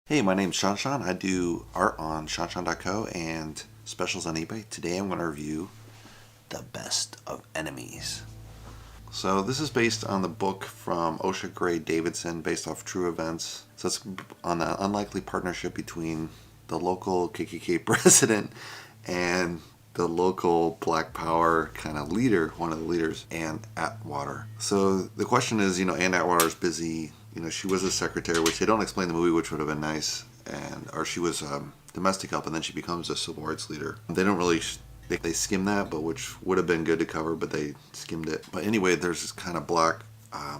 Hey, my name's ShawNshawN. I do art on ShawNshawN.co and specials on eBay. Today I'm going to review The Best of Enemies. So this is based on the book from Osha Gray Davidson, based off true events. So it's on an unlikely partnership between the local KKK president and the local Black Power kind of leader, one of the leaders, Ann Atwater. So the question is, Ann Atwater's busy. She was a secretary, which they don't explain in the movie, which would have been nice, or she was domestic help, and then she becomes a civil rights leader. They don't really, they skim that, but which would have been good to cover, but they skimmed it. But anyway, there's this kind of black,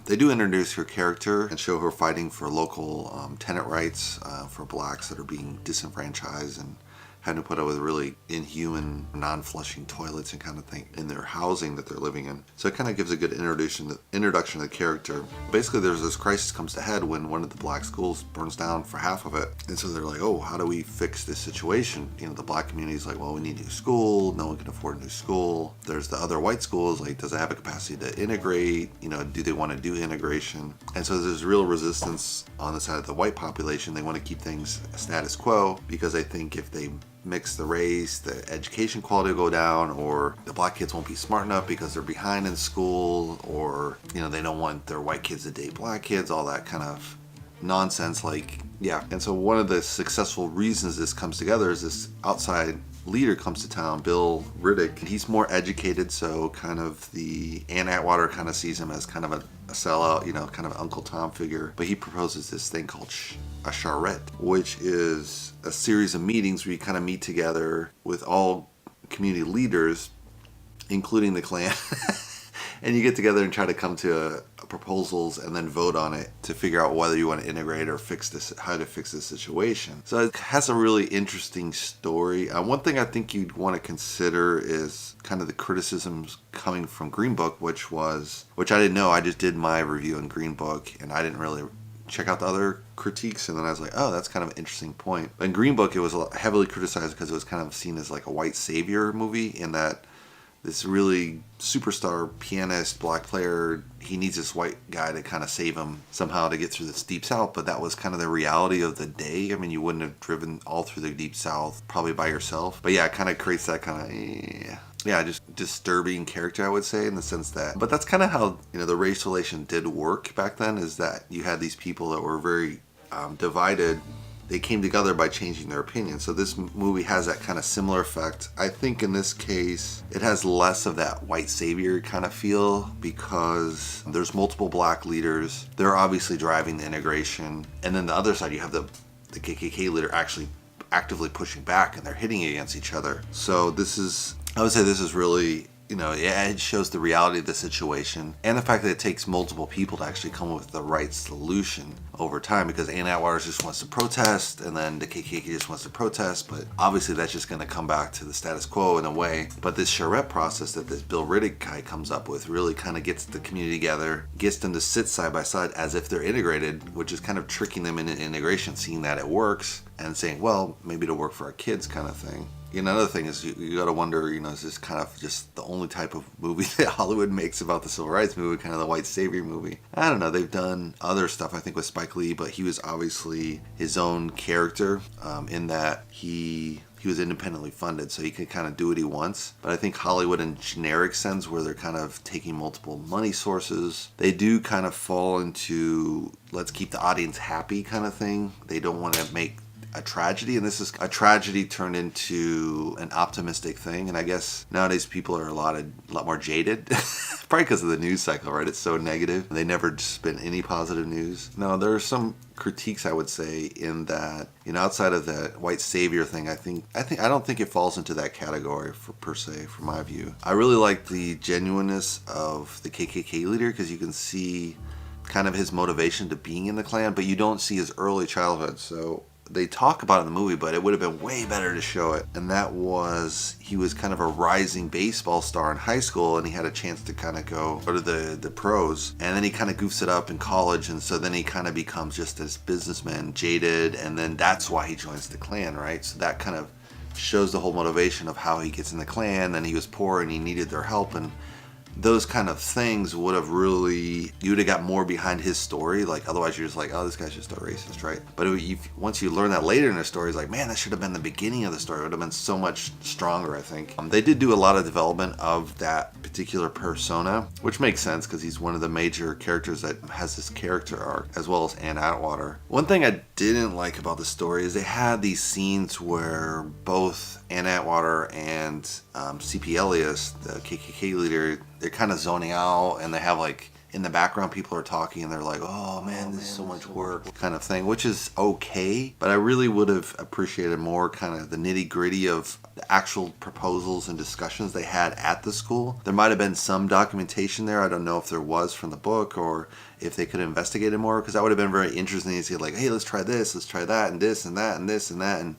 they do introduce her character and show her fighting for local tenant rights for blacks that are being disenfranchised and having to put up with really inhuman, non-flushing toilets and kind of thing in their housing that they're living in. So it kind of gives a good introduction to the character. Basically, there's this crisis comes to head when one of the black schools burns down for half of it. And so they're like, oh, how do we fix this situation? The black community is like, well, we need a new school. No one can afford a new school. There's the other white schools, like, does it have a capacity to integrate? Do they want to do integration? And so there's real resistance on the side of the white population. They want to keep things status quo because they think if they mix the race, the education quality will go down, or the black kids won't be smart enough because they're behind in school, or they don't want their white kids to date black kids, all that kind of nonsense. And so one of the successful reasons this comes together is this outside leader comes to town, Bill Riddick. He's more educated, so kind of the Ann Atwater kind of sees him as kind of a sellout, kind of Uncle Tom figure. But he proposes this thing called a charrette, which is a series of meetings where you kind of meet together with all community leaders, including the Klan, and you get together and try to come to proposals and then vote on it to figure out whether you want to integrate or how to fix this situation. So it has a really interesting story. One thing I think you'd want to consider is kind of the criticisms coming from Green Book, which I didn't know. I just did my review on Green Book and I didn't really check out the other critiques, and then I was like, oh, that's kind of an interesting point. In Green Book, it was heavily criticized because it was kind of seen as like a white savior movie, in that this really superstar pianist, black player, he needs this white guy to kind of save him somehow to get through this deep south. But that was kind of the reality of the day. I mean, you wouldn't have driven all through the deep south probably by yourself. But yeah, it kind of creates that kind of just disturbing character, I would say, in the sense that, but that's kind of how the race relation did work back then, is that you had these people that were very divided. They came together by changing their opinion. So this movie has that kind of similar effect. I think in this case, it has less of that white savior kind of feel because there's multiple black leaders. They're obviously driving the integration. And then the other side, you have the KKK leader actually actively pushing back, and they're hitting against each other. So I would say this is really, it shows the reality of the situation and the fact that it takes multiple people to actually come up with the right solution over time, because Ann Atwater just wants to protest and then the KKK just wants to protest, but obviously that's just going to come back to the status quo in a way. But this charrette process that this Bill Riddick guy comes up with really kind of gets the community together, gets them to sit side by side as if they're integrated, which is kind of tricking them into integration, seeing that it works and saying, well, maybe it'll work for our kids kind of thing. Another thing is you got to wonder, is this kind of just the only type of movie that Hollywood makes about the civil rights movie, kind of the white savior movie? I don't know. They've done other stuff, I think, with Spike Lee, but he was obviously his own character in that he was independently funded, so he could kind of do what he wants. But I think Hollywood in generic sense, where they're kind of taking multiple money sources, they do kind of fall into let's keep the audience happy kind of thing. They don't want to make a tragedy, and this is a tragedy turned into an optimistic thing. And I guess nowadays people are a lot more jaded, probably because of the news cycle, right? It's so negative. They never spin any positive news. No, there are some critiques, I would say, in that, outside of that white savior thing, I don't think it falls into that category per se, from my view. I really like the genuineness of the KKK leader, because you can see kind of his motivation to being in the Klan, but you don't see his early childhood. So they talk about it in the movie, but it would have been way better to show it. And that was, he was kind of a rising baseball star in high school, and he had a chance to kind of go to the pros. And then he kind of goofs it up in college, and so then he kind of becomes just this businessman, jaded, and then that's why he joins the Klan, right? So that kind of shows the whole motivation of how he gets in the Klan. And he was poor and he needed their help, and those kind of things would have really, you would have got more behind his story. Like, otherwise you're just like, oh, this guy's just a racist, right? But once you learn that later in the story, it's like, man, that should have been the beginning of the story. It would have been so much stronger, I think. They did do a lot of development of that particular persona, which makes sense because he's one of the major characters that has this character arc, as well as Ann Atwater. One thing I didn't like about the story is they had these scenes where both Ann Atwater and CP Elias, the KKK leader, they're kind of zoning out, and they have like, in the background people are talking and they're like, oh man, this is so much work kind of thing, which is okay, but I really would have appreciated more kind of the nitty gritty of the actual proposals and discussions they had at the school. There might have been some documentation there. I don't know if there was from the book or if they could have investigated more, because that would have been very interesting to see, like, hey, let's try this, let's try that, and this and that and this and that, and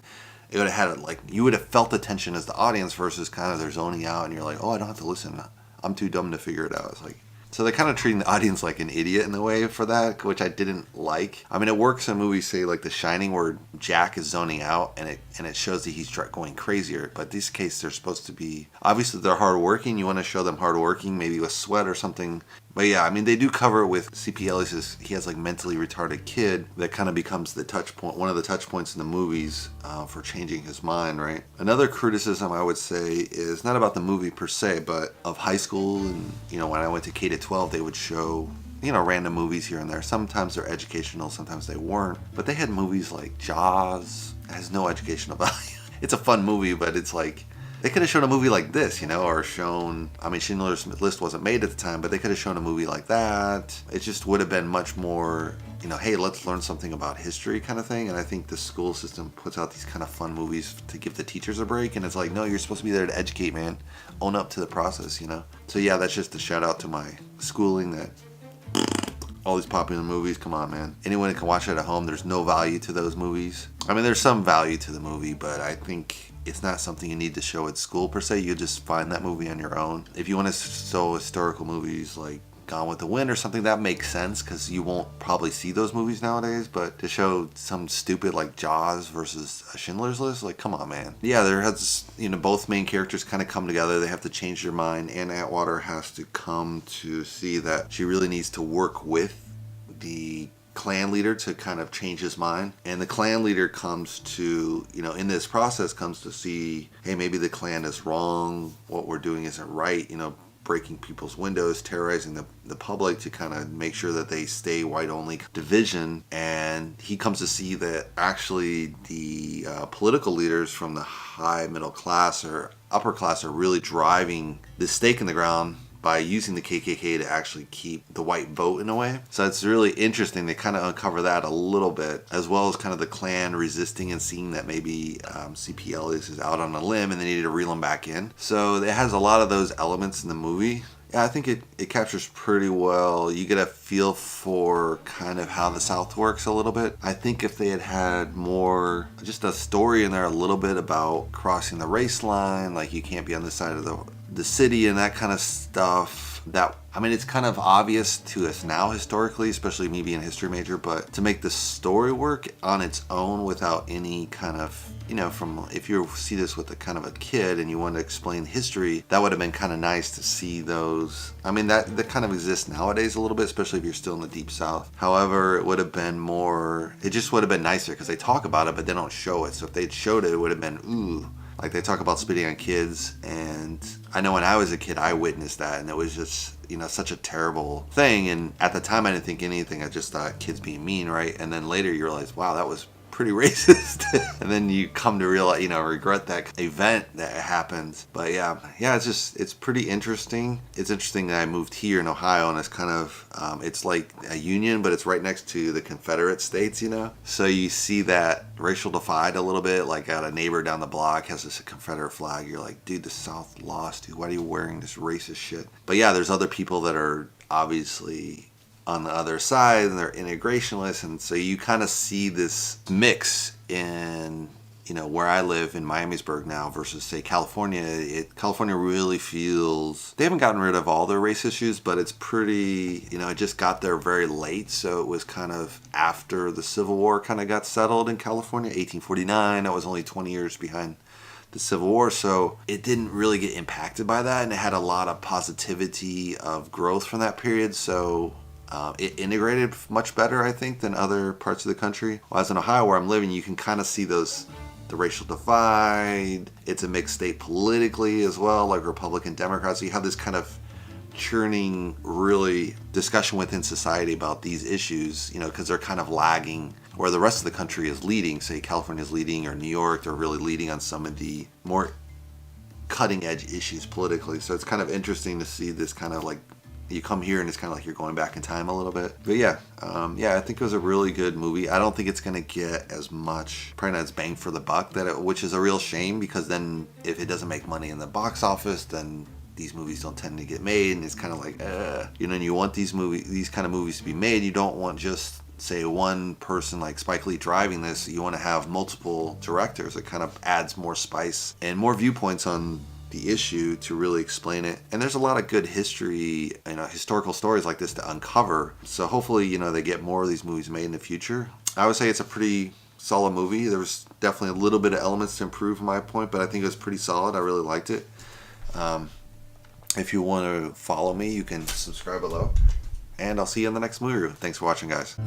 it would have had it, like, you would have felt the tension as the audience versus kind of they're zoning out and you're like, oh, I don't have to listen, I'm too dumb to figure it out. It's like, so they're kind of treating the audience like an idiot in a way for that, which I didn't like. I mean, it works in movies, say like The Shining, where Jack is zoning out and it shows that he's going crazier. But in this case, they're supposed to be, obviously they're hardworking. You want to show them hardworking, maybe with sweat or something. But yeah, I mean, they do cover it with C.P. Ellis. He has like mentally retarded kid that kind of becomes the touch point, one of the touch points in the movies for changing his mind, right? Another criticism I would say is not about the movie per se, but of high school. And, you know, when I went to K-12, they would show, you know, random movies here and there. Sometimes they're educational, sometimes they weren't. But they had movies like Jaws. It has no educational value. It's a fun movie, but it's like, they could have shown a movie like this, you know, or shown, I mean, Schindler's List wasn't made at the time, but they could have shown a movie like that. It just would have been much more, you know, hey, let's learn something about history kind of thing. And I think the school system puts out these kind of fun movies to give the teachers a break. And it's like, no, you're supposed to be there to educate, man. Own up to the process, you know? So yeah, that's just a shout out to my schooling, that all these popular movies, come on, man. Anyone can watch it at home. There's no value to those movies. I mean, there's some value to the movie, but I think it's not something you need to show at school per se. You just find that movie on your own. If you want to show historical movies like Gone with the Wind or something, that makes sense because you won't probably see those movies nowadays. But to show some stupid like Jaws versus Schindler's List, like, come on, man. Yeah, there has, you know, both main characters kind of come together. They have to change their mind. Ann Atwater has to come to see that she really needs to work with the Klan leader to kind of change his mind. And the Klan leader comes to, you know, in this process comes to see, hey, maybe the Klan is wrong. What we're doing isn't right, you know, breaking people's windows, terrorizing the public to kind of make sure that they stay white-only division. And he comes to see that actually the political leaders from the high middle class or upper class are really driving the stake in the ground by using the KKK to actually keep the white vote in a way. So it's really interesting. They kind of uncover that a little bit, as well as kind of the Klan resisting and seeing that maybe C.P. Ellis is out on a limb and they need to reel him back in. So it has a lot of those elements in the movie. Yeah, I think it captures pretty well. You get a feel for kind of how the South works a little bit. I think if they had had more, just a story in there a little bit about crossing the race line, like you can't be on this side of the city and that kind of stuff, that, I mean, it's kind of obvious to us now historically, especially me being a history major, but to make the story work on its own without any kind of, you know, from, if you see this with a kind of a kid and you want to explain history, that would have been kind of nice to see those. I mean, that kind of exists nowadays a little bit, especially if you're still in the Deep South. However, it would have been more, it just would have been nicer because they talk about it, but they don't show it. So if they'd showed it, it would have been, ooh. Like they talk about spitting on kids, and I know when I was a kid, I witnessed that, and it was just, you know, such a terrible thing. And at the time, I didn't think anything. I just thought kids being mean, right? And then later you realize, wow, that was pretty racist. And then you come to realize, you know, regret that event that happens. But yeah, it's pretty interesting. It's interesting that I moved here in Ohio, and it's kind of, it's like a union, but it's right next to the Confederate States, you know? So you see that racial divide a little bit, like got a neighbor down the block has this Confederate flag. You're like, dude, the South lost, dude. Why are you wearing this racist shit? But yeah, there's other people that are obviously on the other side, and they're integrationists, and so you kind of see this mix in, you know, where I live in Miamisburg now versus say California. California really feels, they haven't gotten rid of all their race issues, but it's pretty, you know, it just got there very late. So it was kind of after the Civil War kind of got settled in California, 1849. That was only 20 years behind the Civil War, so it didn't really get impacted by that, and it had a lot of positivity of growth from that period, so it integrated much better, I think, than other parts of the country. Whereas in Ohio, where I'm living, you can kind of see the racial divide. It's a mixed state politically as well, like Republican, Democrats. So you have this kind of churning, really, discussion within society about these issues, you know, because they're kind of lagging where the rest of the country is leading. Say California is leading, or New York, they're really leading on some of the more cutting edge issues politically. So it's kind of interesting to see this kind of like, you come here and it's kind of like you're going back in time a little bit. But yeah, I think it was a really good movie. I don't think it's going to get as much, probably not as bang for the buck, which is a real shame, because then if it doesn't make money in the box office, then these movies don't tend to get made, and it's kind of like, you know, and you want these kind of movies to be made. You don't want just, say, one person like Spike Lee driving this. You want to have multiple directors. It kind of adds more spice and more viewpoints on the issue to really explain it. And there's a lot of good history, you know, historical stories like this to uncover. So hopefully, you know, they get more of these movies made in the future. I would say it's a pretty solid movie. There was definitely a little bit of elements to improve from my point, but I think it was pretty solid. I really liked it. If you want to follow me, you can subscribe below. And I'll see you in the next movie review. Thanks for watching, guys.